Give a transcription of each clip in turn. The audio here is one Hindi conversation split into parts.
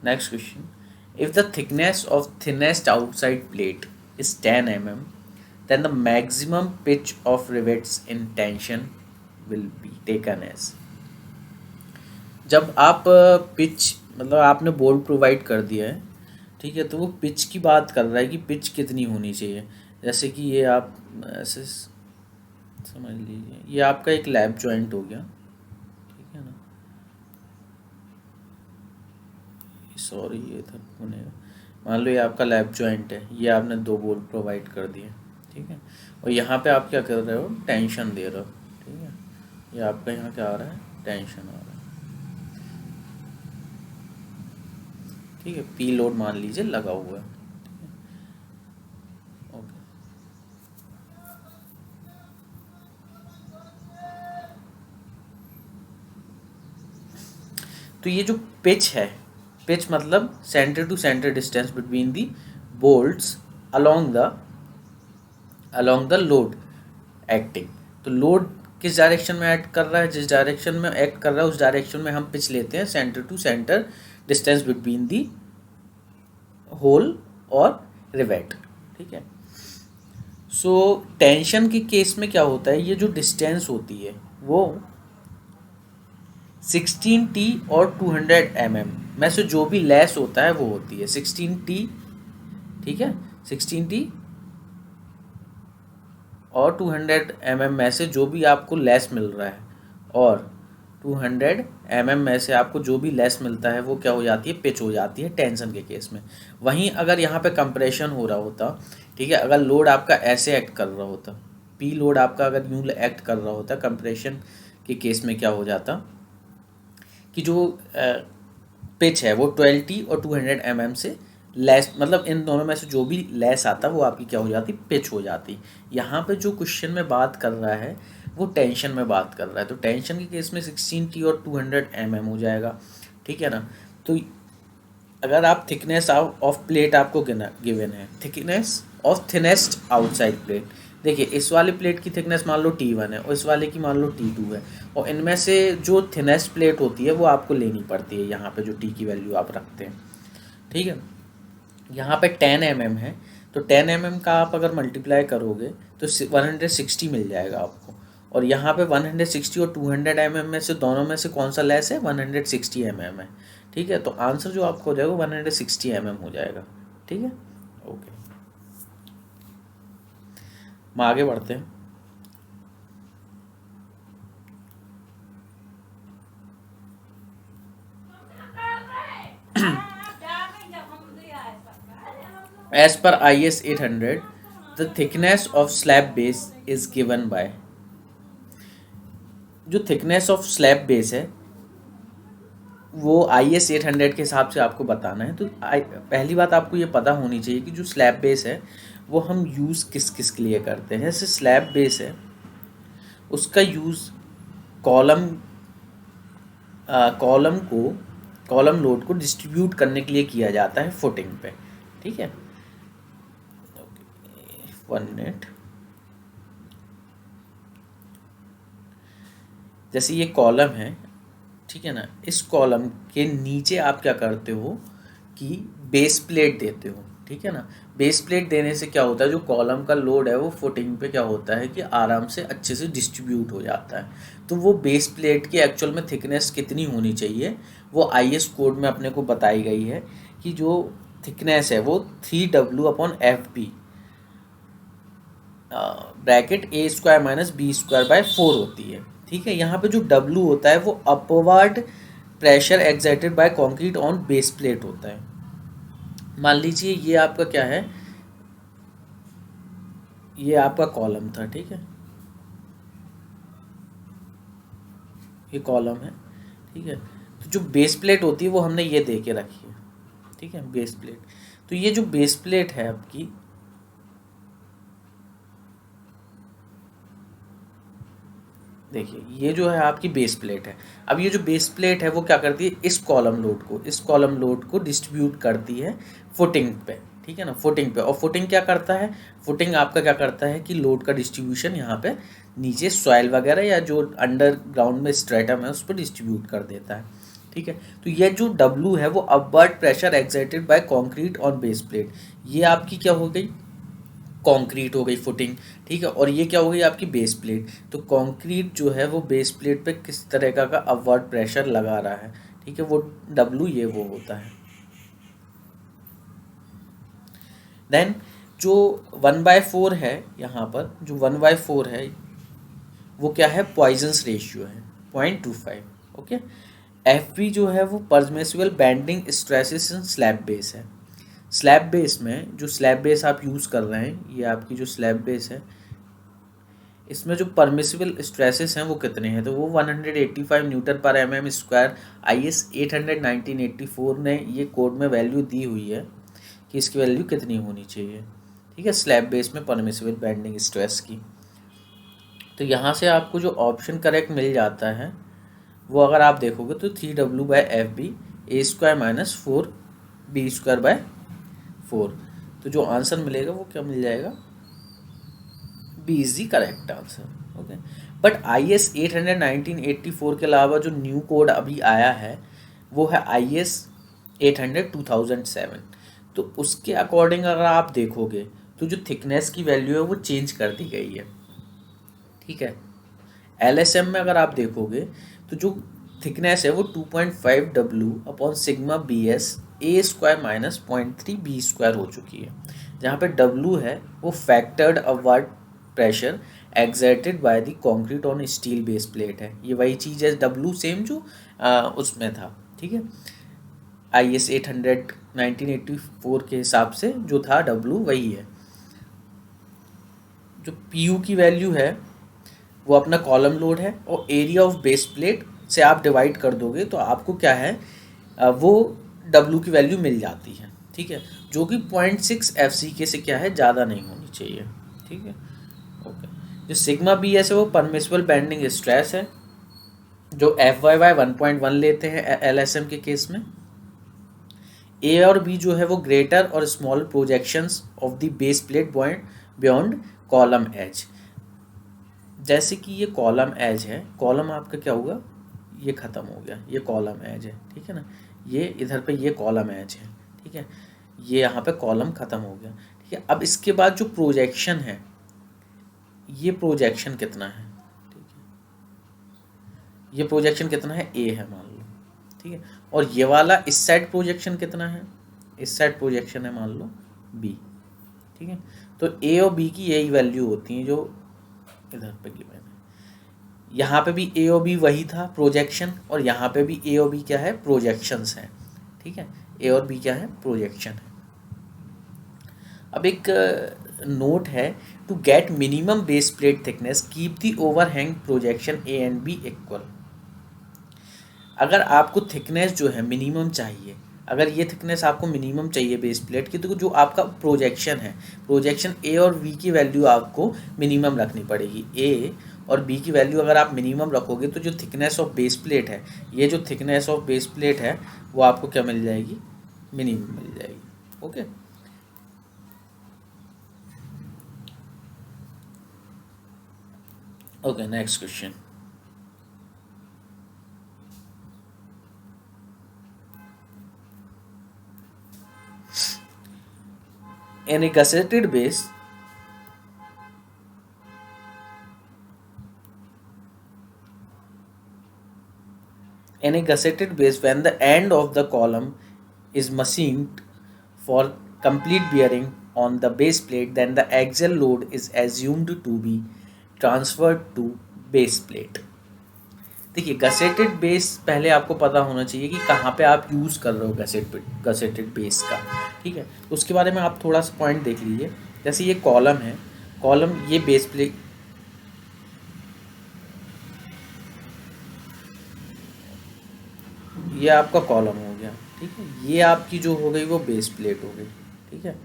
Next question. If the thickness of thinnest outside plate is 10 mm, then the maximum pitch of rivets in tension will be taken as. जब आप पिच मतलब आपने बोल्ट प्रोवाइड कर दिया है, ठीक है, तो वो पिच की बात कर रहा है कि पिच कितनी होनी चाहिए। जैसे कि ये आप ऐसे समझ लीजिए, ये आपका एक लैप जॉइंट हो गया, ठीक है ना, सॉरी ये इधर बनेगा। मान लो ये आपका लैप जॉइंट है, ये आपने दो बोल्ट प्रोवाइड कर दिए, ठीक है, और यहाँ पे आप क्या कर रहे हो, टेंशन दे रहे हो, ठीक है, ये आपका यहाँ क्या आ रहा है, टेंशन आ रहा है, ठीक है, पी लोड मान लीजिए लगा हुआ है, ओके। तो ये जो पिच है, पिच मतलब centre to centre distance between the bolts along the load acting. तो लोड किस डायरेक्शन में एक्ट कर रहा है, जिस डायरेक्शन में एक्ट कर रहा है उस डायरेक्शन में हम पिच लेते हैं, centre to centre distance between the hole और रिवेट, ठीक है। सो टेंशन के केस में क्या होता है, ये जो डिस्टेंस होती है वो 16T और 200 mm में से जो भी लेस होता है वो होती है 16T, ठीक है, 16T और 200 mm में से जो भी आपको लेस मिल रहा है, और 200 mm में से आपको जो भी लेस मिलता है वो क्या हो जाती है, पिच हो जाती है टेंशन के केस में। वहीं अगर यहाँ पे कंप्रेशन हो रहा होता, ठीक है, अगर लोड आपका ऐसे एक्ट कर रहा होता, पी लोड आपका अगर यूँ एक्ट कर रहा होता, कंप्रेशन के केस में क्या हो जाता कि जो पिच है वो 12T और 200 mm से लेस, मतलब इन दोनों में से जो भी लेस आता वो आपकी क्या हो जाती, पिच हो जाती। यहाँ पे जो क्वेश्चन में बात कर रहा है वो टेंशन में बात कर रहा है, तो टेंशन के केस में 16T और 200 mm हो जाएगा, ठीक है ना। तो अगर आप थिकनेस ऑफ प्लेट आपको गिवन है, thickness of thinnest outside plate, देखिए इस वाली प्लेट की थिकनेस मान लो T1 है और इस वाले की मान लो T2 है, और इनमें से जो थिनेस्ट प्लेट होती है वो आपको लेनी पड़ती है, यहाँ पे जो T की वैल्यू आप रखते हैं, ठीक है। यहाँ पे 10 mm है, तो 10 mm का आप अगर मल्टीप्लाई करोगे तो 160 मिल जाएगा आपको, और यहाँ पे 160 और 200 mm में से दोनों में से कौन सा लेस है, 160 mm है, ठीक है। तो आंसर जो आपको हो जाएगा 160 mm हो जाएगा, ठीक है, ओके। हम आगे बढ़ते हैं। As per IS 800, the thickness of slab base is given by, जो थिकनेस ऑफ स्लैब बेस है वो IS 800 के हिसाब से आपको बताना है। तो पहली बात आपको ये पता होनी चाहिए कि जो स्लैब बेस है वो हम यूज़ किस किस के लिए करते हैं। जैसे स्लैब बेस है उसका यूज़ कॉलम कॉलम लोड को डिस्ट्रीब्यूट करने के लिए किया जाता है फुटिंग पे, ठीक है, 1 मिनट। जैसे ये कॉलम है, ठीक है ना, इस कॉलम के नीचे आप क्या करते हो कि बेस प्लेट देते हो, ठीक है ना। बेस प्लेट देने से क्या होता है, जो कॉलम का लोड है वो फुटिंग पे क्या होता है कि आराम से अच्छे से डिस्ट्रीब्यूट हो जाता है। तो वो बेस प्लेट की एक्चुअल में थिकनेस कितनी होनी चाहिए वो IS कोड में अपने को बताई गई है कि जो थिकनेस है वो 3W/FB ब्रैकेट A² - B²/4 होती है, ठीक है। यहाँ पे जो W होता है वो upward pressure exerted by concrete on base plate होता है। मान लीजिए ये आपका क्या है, ये आपका कॉलम था, ठीक है, ये कॉलम है, ठीक है। तो जो बेस प्लेट होती है वो हमने ये दे के रखी है, ठीक है, बेस प्लेट। तो ये जो बेस प्लेट है आपकी, देखिए ये जो है आपकी बेस प्लेट है। अब ये जो बेस प्लेट है वो क्या करती है, इस कॉलम लोड को डिस्ट्रीब्यूट करती है फुटिंग पे, ठीक है ना, फुटिंग पे। और फुटिंग क्या करता है, फुटिंग आपका क्या करता है कि लोड का डिस्ट्रीब्यूशन यहाँ पे नीचे सॉइल वगैरह या जो अंडरग्राउंड में स्ट्रेटम है उस पर डिस्ट्रीब्यूट कर देता है, ठीक है। तो ये जो W है वो upward pressure exerted by concrete on base plate, ये आपकी क्या हो गई, कंक्रीट हो गई फुटिंग, ठीक है। और ये क्या हो गई आपकी बेस प्लेट। तो कंक्रीट जो है वो बेस प्लेट पे किस तरह का अपवर्ड प्रेशर लगा रहा है, ठीक है, वो W ये वो होता है। देन जो 1/4 है, यहाँ पर जो 1/4 है वो क्या है, पॉइजन्स रेशियो है 0.25, ओके। FB जो है वो परमिसिबल बेंडिंग स्ट्रेसेस इन स्लैब बेस है। स्लैब बेस में जो स्लैब बेस आप यूज़ कर रहे हैं, ये आपकी जो स्लैब बेस है, इसमें जो परमिसिबल स्ट्रेसेस हैं वो कितने हैं, तो वो 185 न्यूटन पर mm स्क्वायर। IS 800 1984 ने ये कोड में वैल्यू दी हुई है कि इसकी वैल्यू कितनी होनी चाहिए, ठीक है, स्लैब बेस में परमिसिबल बेंडिंग स्ट्रेस की। तो यहाँ से आपको जो ऑप्शन करेक्ट मिल जाता है वो अगर आप देखोगे तो 3W/FB A² - 4B² तो जो आंसर मिलेगा वो क्या मिल जाएगा, B is the correct answer, okay. But IS 800 1984 के अलावा जो न्यू कोड अभी आया है वो है IS 800 2007। तो उसके अकॉर्डिंग अगर आप देखोगे तो जो थिकनेस की वैल्यू है वो चेंज कर दी गई है, ठीक है। LSM में अगर आप देखोगे तो जो थिकनेस है वो 2.5W/σ BS² - 0.3 B² हो चुकी है, जहाँ पे W है वो factored upward pressure exerted by the concrete on steel base plate है। ये वही चीज़ है W सेम जो उसमें था, ठीक है। IS 800 1984 के हिसाब से जो था W वही है। जो PU की वैल्यू है वो अपना कॉलम लोड है और एरिया ऑफ बेस प्लेट से आप डिवाइड कर दोगे तो आपको क्या है वो W की वैल्यू मिल जाती है, ठीक है, जो कि 0.6 FCK से क्या है, ज़्यादा नहीं होनी चाहिए, ठीक है, ओके। जो सिग्मा BS है वो परमिसिबल बेंडिंग स्ट्रेस है, जो FYY 1.1 लेते हैं LSM के केस में। A और B जो है वो ग्रेटर और small projections of the base plate beyond column edge. जैसे कि ये कॉलम एज है, कॉलम आपका क्या होगा, ये ख़त्म हो गया, ये कॉलम एज है, ठीक है ना, ये इधर पे ये कॉलम एज है, ठीक है, ये यहाँ पे कॉलम ख़त्म हो गया, ठीक है। अब इसके बाद जो प्रोजेक्शन है, ये प्रोजेक्शन कितना है, ठीक है, ये प्रोजेक्शन कितना है, A है मान लो, ठीक है। और ये वाला इस साइड प्रोजेक्शन कितना है, इस साइड प्रोजेक्शन है मान लो B, ठीक है। तो A और B की यही वैल्यू होती है जो इधर पे गिवन है। यहाँ पे भी A और B वही था प्रोजेक्शन, और यहाँ पे भी A और B क्या है, प्रोजेक्शंस हैं, ठीक है, A और B क्या है, प्रोजेक्शन है। अब एक नोट है, to get minimum base plate thickness keep the overhang projection A and B equal. अगर आपको थिकनेस जो है मिनिमम चाहिए, अगर ये थिकनेस आपको मिनिमम चाहिए बेस प्लेट की, तो जो आपका प्रोजेक्शन है, प्रोजेक्शन A और B की वैल्यू आपको मिनिमम रखनी पड़ेगी। A और B की वैल्यू अगर आप मिनिमम रखोगे तो जो थिकनेस ऑफ बेस प्लेट है, ये जो थिकनेस ऑफ बेस प्लेट है वो आपको क्या मिल जाएगी, मिनिमम मिल जाएगी, okay. Okay, next question. In a gusseted base, when the end of the column is machined for complete bearing on the base plate, then the axial load is assumed to be transferred to base plate। देखिए, गसेटेड बेस पहले आपको पता होना चाहिए कि कहाँ पे आप यूज़ कर रहे हो गसेटेड बेस का, ठीक है। तो उसके बारे में आप थोड़ा सा पॉइंट देख लीजिए। जैसे ये कॉलम है, कॉलम ये बेस प्लेट, ये आपका कॉलम हो गया, ठीक है, ये आपकी जो हो गई वो बेस प्लेट हो गई, ठीक है,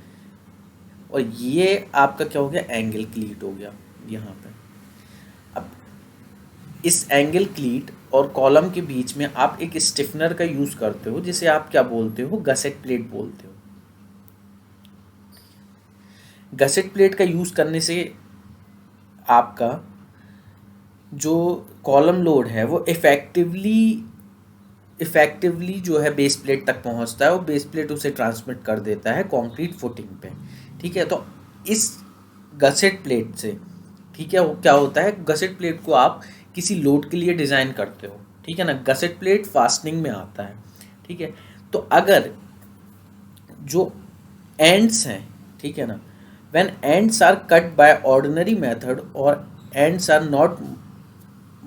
और ये आपका क्या हो गया, एंगल क्लीट हो गया यहाँ पे। अब इस एंगल क्लीट और कॉलम के बीच में आप एक स्टिफनर का यूज़ करते हो, जिसे आप क्या बोलते हो, गसेट प्लेट बोलते हो। गसेट प्लेट का यूज़ करने से आपका जो कॉलम लोड है वो इफ़ेक्टिवली इफेक्टिवली जो है बेस प्लेट तक पहुंचता है और बेस प्लेट उसे ट्रांसमिट कर देता है कंक्रीट फुटिंग पे। ठीक है, तो इस गसेट प्लेट से, ठीक है, वो क्या होता है, गसेट प्लेट को आप किसी लोड के लिए डिज़ाइन करते हो, ठीक है ना, गसेट प्लेट फास्टनिंग में आता है। ठीक है, तो अगर जो एंड्स हैं, ठीक है ना, when ends are cut by ordinary method और एंड्स आर नॉट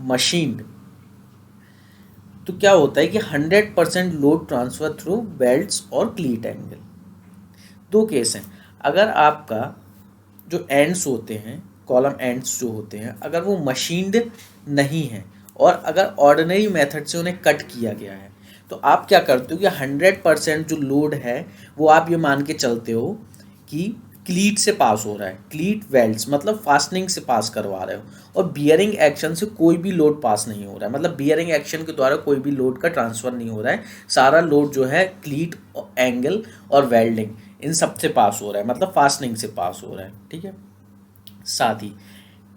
मशीन्ड, तो क्या होता है कि 100% लोड ट्रांसफर थ्रू बेल्ट्स और क्लीट एंगल। दो केस हैं, अगर आपका जो एंड्स होते हैं, कॉलम एंड्स जो होते हैं, अगर वो मशीन्ड नहीं है और अगर ऑर्डिनरी मेथड से उन्हें कट किया गया है, तो आप क्या करते हो कि 100% जो लोड है वो आप ये मान के चलते हो कि क्लीट से पास हो रहा है, क्लीट वेल्ड्स मतलब फास्टनिंग से पास करवा रहे हो, और बियरिंग एक्शन से कोई भी लोड पास नहीं हो रहा है, मतलब बियरिंग एक्शन के द्वारा कोई भी लोड का ट्रांसफ़र नहीं हो रहा है, सारा लोड जो है क्लीट, एंगल और वेल्डिंग इन सब से पास हो रहा है, मतलब फास्टनिंग से पास हो रहा है। ठीक है, साथ ही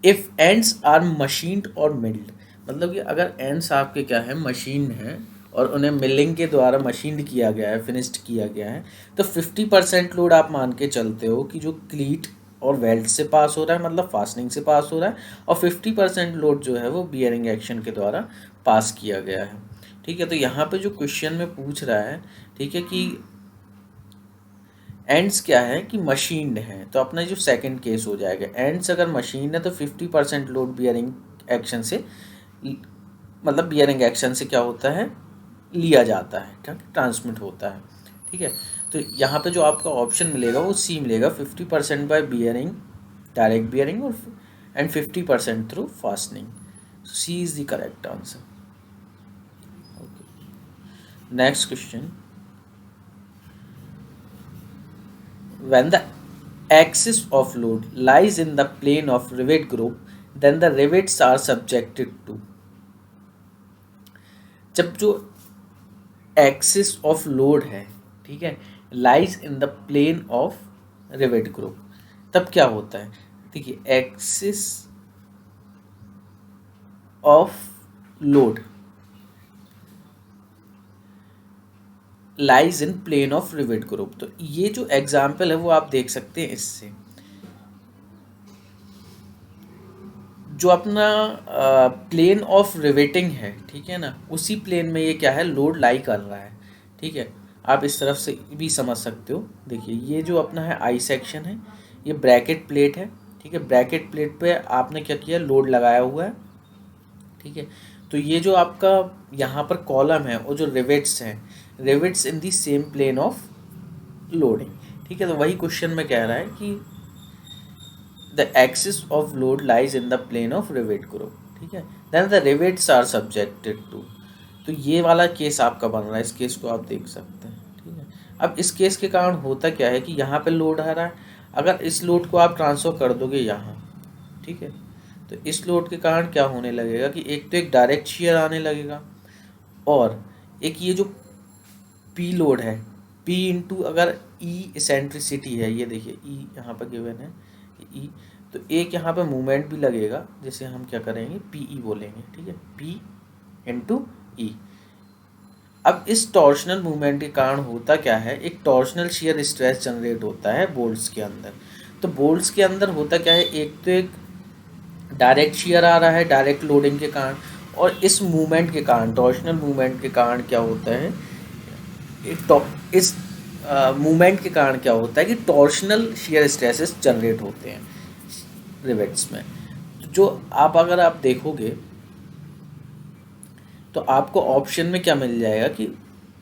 इफ़ एंड्स आर मशीन्ड और मिल्ड, मतलब कि अगर एंड्स आपके क्या है, मशीन है और उन्हें मिलिंग के द्वारा मशीन्ड किया गया है, फिनिश्ड किया गया है, तो 50% लोड आप मान के चलते हो कि जो क्लीट और वेल्ड से पास हो रहा है, मतलब फास्टनिंग से पास हो रहा है, और 50% लोड जो है वो बियरिंग एक्शन के द्वारा पास किया गया है। ठीक है, तो यहाँ पे जो क्वेश्चन में पूछ रहा है, ठीक है, कि एंड्स क्या है कि मशीन्ड है, तो अपना जो सेकंड केस हो जाएगा, एंड्स अगर मशीन है तो 50% लोड बियरिंग एक्शन से, मतलब बियरिंग एक्शन से क्या होता है, लिया जाता है, ठीक है, ट्रांसमिट होता है। ठीक है, तो यहाँ पे जो आपका ऑप्शन मिलेगा वो सी मिलेगा, 50% बाय बियरिंग, डायरेक्ट बियरिंग, और and 50% through fastening. C is the correct answer. Okay, next question, when the axis of load lies in the plane of rivet group, then the rivets are subjected to, जब जो एक्सिस ऑफ लोड है, ठीक है, lies in the plane of rivet group, तब क्या होता है, देखिए axis of load lies in plane of rivet group, तो ये जो एग्जाम्पल है वो आप देख सकते हैं इससे, जो अपना प्लेन ऑफ रिवेटिंग है, ठीक है ना, उसी प्लेन में ये क्या है, लोड लाई कर रहा है। ठीक है, आप इस तरफ से भी समझ सकते हो, देखिए ये जो अपना है आई सेक्शन है, ये ब्रैकेट प्लेट है। ठीक है, ब्रैकेट प्लेट पे आपने क्या किया, लोड लगाया हुआ है। ठीक है, तो ये जो आपका यहाँ पर कॉलम है और जो रिवेट्स हैं, rivets in the same plane of loading. ठीक है, तो वही क्वेश्चन में कह रहा है कि the axis of load lies in the plane of rivet group, ठीक है, then the rivets are subjected to, तो ये वाला केस आपका बन रहा है, इस केस को आप देख सकते हैं। ठीक है, अब इस केस के कारण होता क्या है कि यहाँ पे लोड आ रहा है, अगर इस लोड को आप ट्रांसफ़र कर दोगे यहाँ, ठीक है, तो इस लोड के कारण क्या होने लगेगा कि एक तो एक डायरेक्ट शियर आने लगेगा, और एक ये जो पी लोड है, पी इंटू अगर ई इसेंट्रिसिटी है, ये देखिए ई यहाँ पर गिवन है ई, तो एक यहाँ पे मूवमेंट भी लगेगा, जिसे हम क्या करेंगे, पी ई बोलेंगे। ठीक है, पी इंटू ई। अब इस टॉर्शनल मूवमेंट के कारण होता क्या है, एक टॉर्शनल शियर स्ट्रेस जनरेट होता है बोल्ट्स के अंदर। तो बोल्ट्स के अंदर होता क्या है, एक तो एक डायरेक्ट शियर आ रहा है डायरेक्ट लोडिंग के कारण, और इस मूवमेंट के कारण, टॉर्शनल मूवमेंट के कारण क्या होता है, इस मूवमेंट के कारण क्या होता है कि टॉर्शनल शियर स्ट्रेसेस जनरेट होते हैं रिवेट्स में। तो जो अगर आप देखोगे तो आपको ऑप्शन में क्या मिल जाएगा कि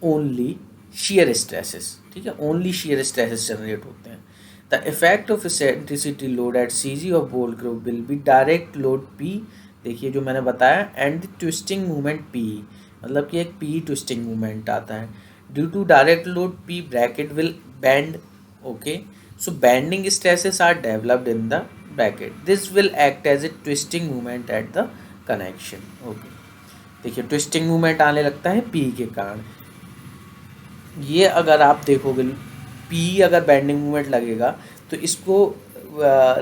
ओनली शियर स्ट्रेसेस, ठीक है, ओनली शियर स्ट्रेसेस जनरेट होते हैं। The effect of eccentricity load at CG of bolt group will be direct load P, देखिए जो मैंने बताया, एंड ट्विस्टिंग मूवमेंट पी, मतलब कि एक पी ट्विस्टिंग मूवमेंट आता है। Due to direct load P bracket will bend, okay, so bending stresses are developed in the bracket, this will act as a twisting movement at the connection। okay, देखिए ट्विस्टिंग मूवमेंट आने लगता है पी के कारण। ये अगर आप देखोगे पी अगर बेंडिंग मूवमेंट लगेगा तो इसको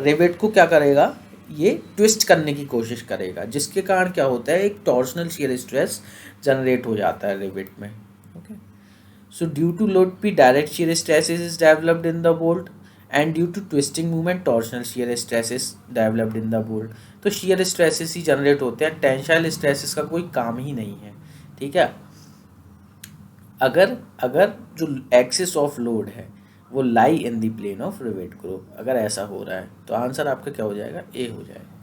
रिवेट को क्या करेगा, ये ट्विस्ट करने की कोशिश करेगा, जिसके कारण क्या होता है, एक टॉर्शनल शियर स्ट्रेस जनरेट हो जाता है रिवेट में। Okay, so due to load P direct shear stresses is developed in the bolt and due to twisting movement torsional shear stresses developed in the bolt. तो शियर स्ट्रेसेस ही जनरेट होते हैं, टेंसाइल स्ट्रेसेस का कोई काम ही नहीं है। ठीक है, अगर अगर जो एक्सिस ऑफ लोड है वो lie in the plane of rivet group, अगर ऐसा हो रहा है तो आंसर आपका क्या हो जाएगा, ए हो जाएगा।